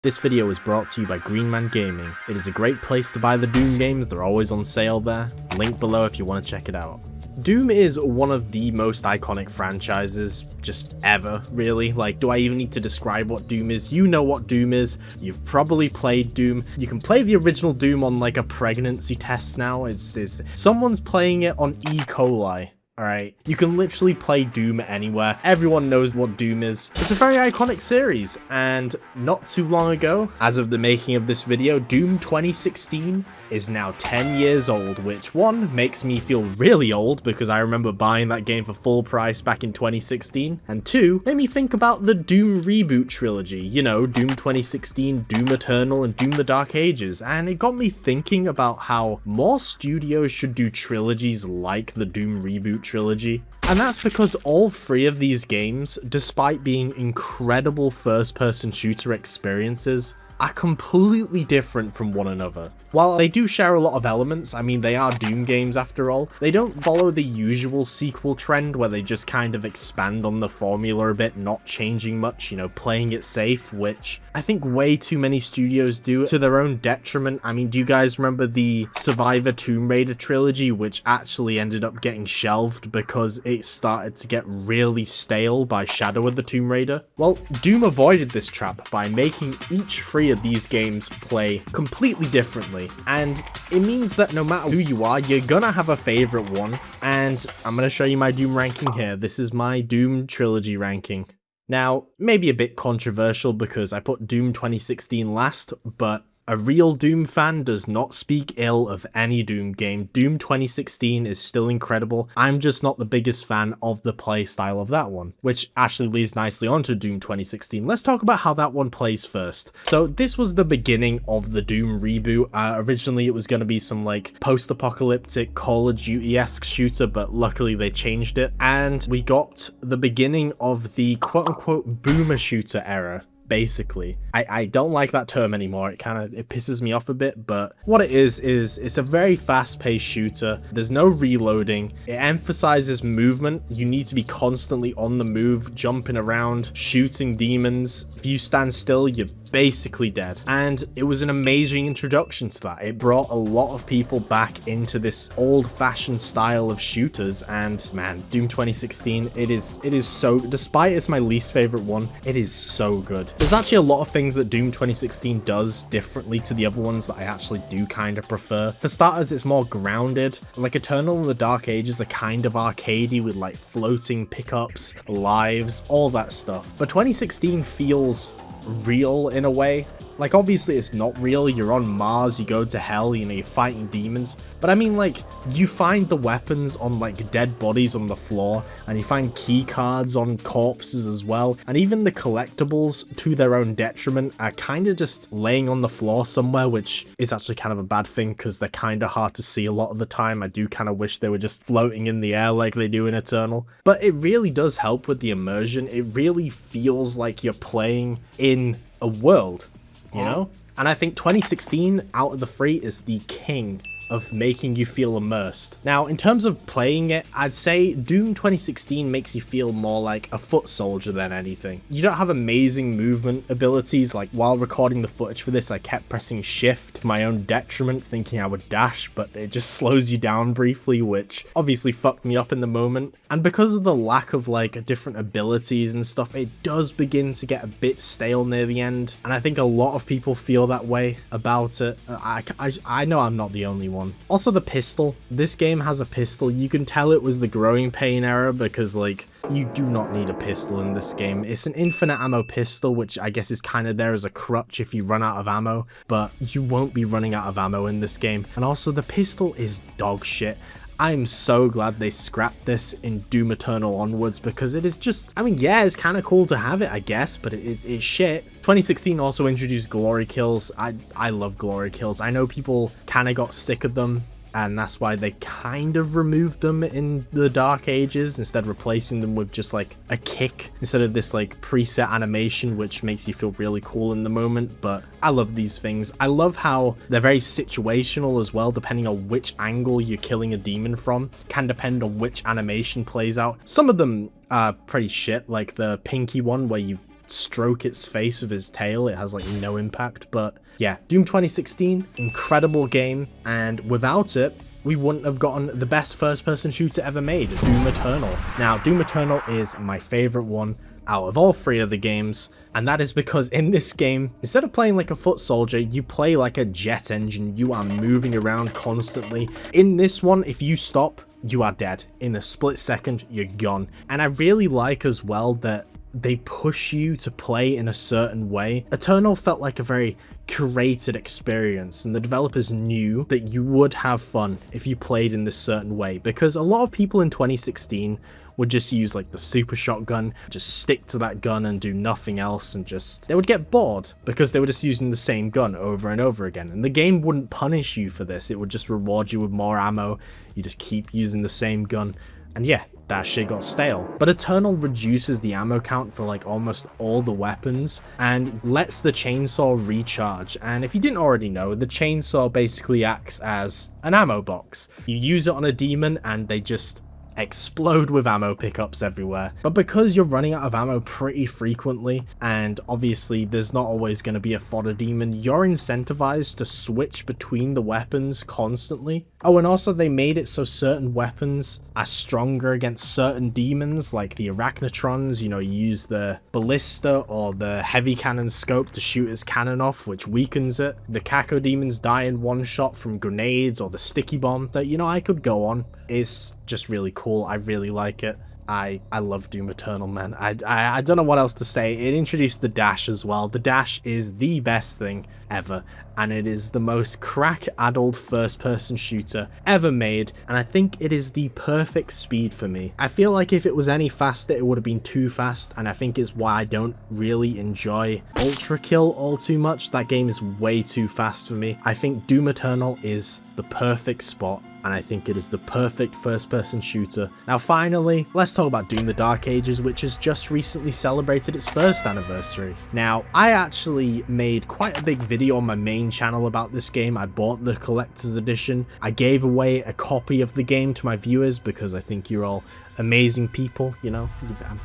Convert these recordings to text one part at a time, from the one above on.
This video is brought to you by Greenman Gaming. It is a great place to buy the Doom games, they're always on sale there. Link below if you want to check it out. Doom is one of the most iconic franchises just ever, really. Like, do I even need to describe what Doom is? You know what Doom is. You've probably played Doom. You can play the original Doom on like a pregnancy test now. Someone's playing it on E. coli. Alright, you can literally play Doom anywhere. Everyone knows what Doom is. It's a very iconic series, and not too long ago, as of the making of this video, Doom 2016 is now 10 years old, which one, makes me feel really old because I remember buying that game for full price back in 2016, and two, made me think about the Doom reboot trilogy, you know, Doom 2016, Doom Eternal, and Doom the Dark Ages, and it got me thinking about how more studios should do trilogies like the Doom reboot trilogy. And that's because all three of these games, despite being incredible first-person shooter experiences, are completely different from one another. While they do share a lot of elements, I mean, they are Doom games after all, they don't follow the usual sequel trend where they just kind of expand on the formula a bit, not changing much, you know, playing it safe, which I think way too many studios do to their own detriment. I mean, do you guys remember the Survivor Tomb Raider trilogy, which actually ended up getting shelved because it started to get really stale by Shadow of the Tomb Raider? Well, Doom avoided this trap by making each three of these games play completely differently, and it means that no matter who you are, you're gonna have a favorite one. And I'm gonna show you my Doom ranking here. This is my Doom trilogy ranking. Now, maybe a bit controversial because I put Doom 2016 last, but a real Doom fan does not speak ill of any Doom game. Doom 2016 is still incredible. I'm just not the biggest fan of the playstyle of that one, which actually leads nicely onto Doom 2016. Let's talk about how that one plays first. So this was the beginning of the Doom reboot. Originally it was going to be some like post-apocalyptic Call of Duty-esque shooter, but luckily they changed it. And we got the beginning of the quote-unquote boomer shooter era. Basically, I don't like that term anymore. It pisses me off a bit, but what it is it's a very fast-paced shooter. There's no reloading. It emphasizes movement. You need to be constantly on the move, jumping around, shooting demons. If you stand still, you're basically dead. And it was an amazing introduction to that. It brought a lot of people back into this old-fashioned style of shooters, and man, Doom 2016, it is so, despite it's my least favorite one, it is so good. There's actually a lot of things that Doom 2016 does differently to the other ones that I actually do kind of prefer. For starters, it's more grounded. Like Eternal and the Dark Ages are kind of arcadey with like floating pickups, lives, all that stuff. But 2016 feels real in a way. Like, obviously it's not real, you're on Mars, you go to hell, you know, you're fighting demons, but I mean, like, you find the weapons on like dead bodies on the floor, and you find key cards on corpses as well, and even the collectibles, to their own detriment, are kind of just laying on the floor somewhere, which is actually kind of a bad thing because they're kind of hard to see a lot of the time. I do kind of wish they were just floating in the air like they do in Eternal, but it really does help with the immersion. It really feels like you're playing in a world, you know? And I think 2016 out of the three is the king of making you feel immersed. Now, in terms of playing it, I'd say Doom 2016 makes you feel more like a foot soldier than anything. You don't have amazing movement abilities. Like, while recording the footage for this, I kept pressing shift to my own detriment, thinking I would dash, but it just slows you down briefly, which obviously fucked me up in the moment. And because of the lack of like different abilities and stuff, it does begin to get a bit stale near the end, and I think a lot of people feel that way about it. I know I'm not the only one. Also, the pistol. This game has a pistol. You can tell it was the growing pain era because, like, you do not need a pistol in this game. It's an infinite ammo pistol, which I guess is kind of there as a crutch if you run out of ammo, but you won't be running out of ammo in this game. And also, the pistol is dog shit. I'm so glad they scrapped this in Doom Eternal onwards because it is just, I mean, yeah, it's kind of cool to have it, I guess, but it's shit. 2016 also introduced glory kills. I love glory kills. I know people kind of got sick of them, and that's why they kind of removed them in the Dark Ages, instead replacing them with just like a kick instead of this like preset animation, which makes you feel really cool in the moment. But I love these things. I love how they're very situational as well, depending on which angle you're killing a demon from, can depend on which animation plays out. Some of them are pretty shit, like the pinky one where you stroke its face with his tail, it has like no impact. But yeah, Doom 2016, incredible game, and without it, we wouldn't have gotten the best first-person shooter ever made, Doom Eternal. Now, Doom Eternal is my favorite one out of all 3 of the games, and that is because in this game, instead of playing like a foot soldier, you play like a jet engine. You are moving around constantly. In this one, if you stop, you are dead. In a split second, you're gone. And I really like as well that they push you to play in a certain way. Eternal felt like a very curated experience, and the developers knew that you would have fun if you played in this certain way, because a lot of people in 2016 would just use like the super shotgun, just stick to that gun and do nothing else, and they would get bored because they were just using the same gun over and over again. And the game wouldn't punish you for this, it would just reward you with more ammo. You just keep using the same gun, and yeah, that shit got stale. But Eternal reduces the ammo count for like almost all the weapons and lets the chainsaw recharge. And if you didn't already know, the chainsaw basically acts as an ammo box. You use it on a demon and they just explode with ammo pickups everywhere. But because you're running out of ammo pretty frequently, and obviously there's not always going to be a fodder demon, you're incentivized to switch between the weapons constantly. Oh, and also they made it so certain weapons are stronger against certain demons, like the Arachnotrons. You know, you use the ballista or the heavy cannon scope to shoot its cannon off, which weakens it. The Caco demons die in one shot from grenades or the sticky bomb. That, you know, I could go on. It's just really cool. I really like it. I love Doom Eternal, man. I don't know what else to say. It introduced the dash as well. The dash is the best thing ever, and it is the most crack-addled first-person shooter ever made, and I think it is the perfect speed for me. I feel like if it was any faster, it would have been too fast, and I think is why I don't really enjoy Ultra Kill all too much. That game is way too fast for me. I think Doom Eternal is the perfect spot, and I think it is the perfect first-person shooter. Now finally, let's talk about Doom the Dark Ages, which has just recently celebrated its 1st anniversary. Now, I actually made quite a big video on my main channel about this game. I bought the collector's edition. I gave away a copy of the game to my viewers because I think you're all amazing people, you know.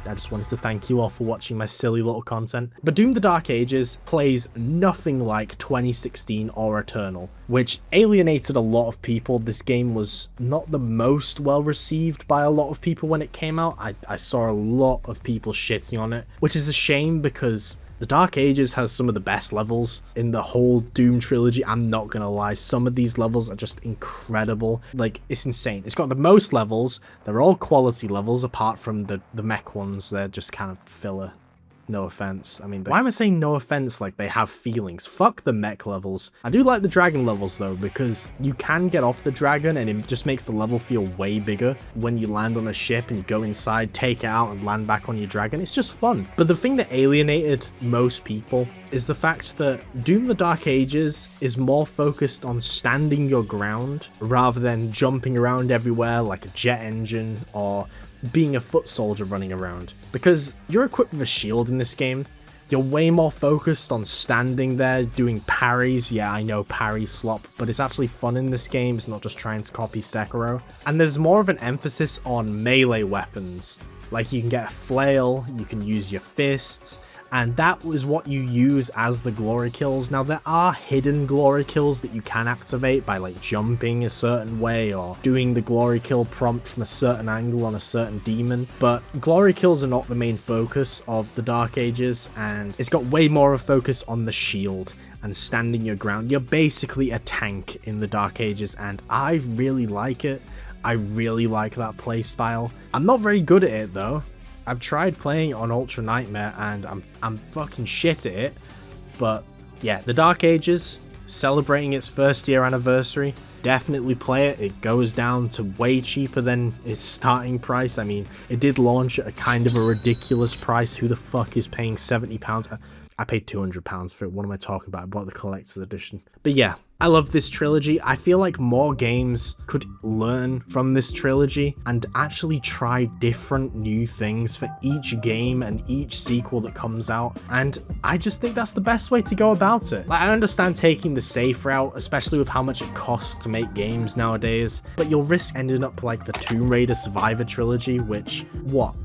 I just wanted to thank you all for watching my silly little content. But Doom the Dark Ages plays nothing like 2016 or Eternal, which alienated a lot of people. This game was not the most well received by a lot of people when it came out. I saw a lot of people shitting on it, which is a shame because the Dark Ages has some of the best levels in the whole Doom trilogy. I'm not gonna lie, some of these levels are just incredible. Like, it's insane. It's got the most levels. They're all quality levels apart from the mech ones. They're just kind of filler. No offense. I mean, why am I saying no offense like they have feelings? Fuck the mech levels. I do like the dragon levels though, because you can get off the dragon and it just makes the level feel way bigger. When you land on a ship and you go inside, take it out and land back on your dragon, it's just fun. But the thing that alienated most people is the fact that Doom the Dark Ages is more focused on standing your ground rather than jumping around everywhere like a jet engine or being a foot soldier running around. Because you're equipped with a shield in this game, you're way more focused on standing there doing parries. Yeah, I know, parry slop, but it's actually fun in this game. It's not just trying to copy Sekiro. And there's more of an emphasis on melee weapons. Like, you can get a flail, you can use your fists, and that was what you use as the glory kills. Now, there are hidden glory kills that you can activate by like jumping a certain way or doing the glory kill prompt from a certain angle on a certain demon, but glory kills are not the main focus of the Dark Ages, and it's got way more of a focus on the shield and standing your ground. You're basically a tank in the Dark Ages, and I really like it. I really like that playstyle. I'm not very good at it though. I've tried playing on Ultra Nightmare and I'm fucking shit at it. But yeah, the Dark Ages, celebrating its 1st year anniversary. Definitely play it. It goes down to way cheaper than its starting price. I mean, it did launch at a kind of a ridiculous price. Who the fuck is paying £70? I paid £200 for it. What am I talking about? I bought the collector's edition. But yeah, I love this trilogy. I feel like more games could learn from this trilogy and actually try different new things for each game and each sequel that comes out, and I just think that's the best way to go about it. Like, I understand taking the safe route, especially with how much it costs to make games nowadays, but you'll risk ending up like the Tomb Raider Survivor trilogy, which,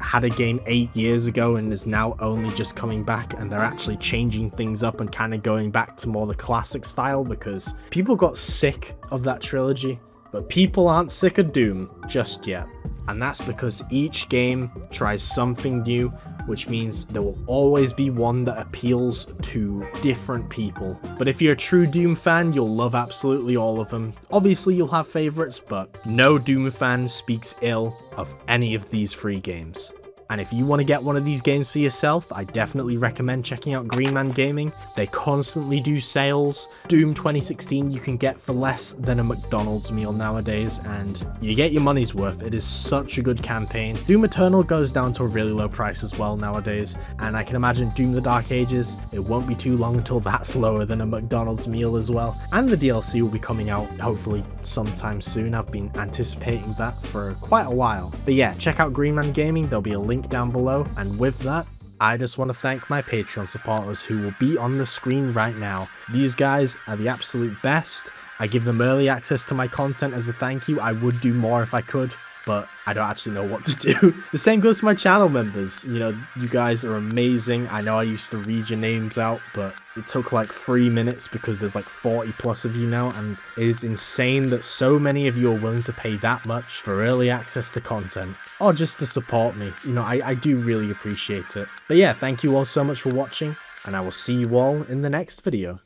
had a game 8 years ago and is now only just coming back, and they're actually changing things up and kind of going back to more the classic style because people got sick of that trilogy, but people aren't sick of Doom just yet. And that's because each game tries something new, which means there will always be one that appeals to different people. But if you're a true Doom fan, you'll love absolutely all of them. Obviously you'll have favorites, but no Doom fan speaks ill of any of these 3 games. And if you want to get one of these games for yourself, I definitely recommend checking out Green Man Gaming. They constantly do sales. Doom 2016 you can get for less than a McDonald's meal nowadays, and you get your money's worth. It is such a good campaign. Doom Eternal goes down to a really low price as well nowadays, and I can imagine Doom the Dark Ages, it won't be too long until that's lower than a McDonald's meal as well. And the DLC will be coming out hopefully sometime soon. I've been anticipating that for quite a while. But yeah, check out Green Man Gaming. There'll be a link down below, and with that, I just want to thank my Patreon supporters who will be on the screen right now. These guys are the absolute best. I give them early access to my content as a thank you. I would do more if I could, but I don't actually know what to do. The same goes to my channel members. You know, you guys are amazing. I know I used to read your names out, but it took like 3 minutes because there's like 40 plus of you now, and it is insane that so many of you are willing to pay that much for early access to content, or just to support me. You know, I do really appreciate it. But yeah, thank you all so much for watching, and I will see you all in the next video.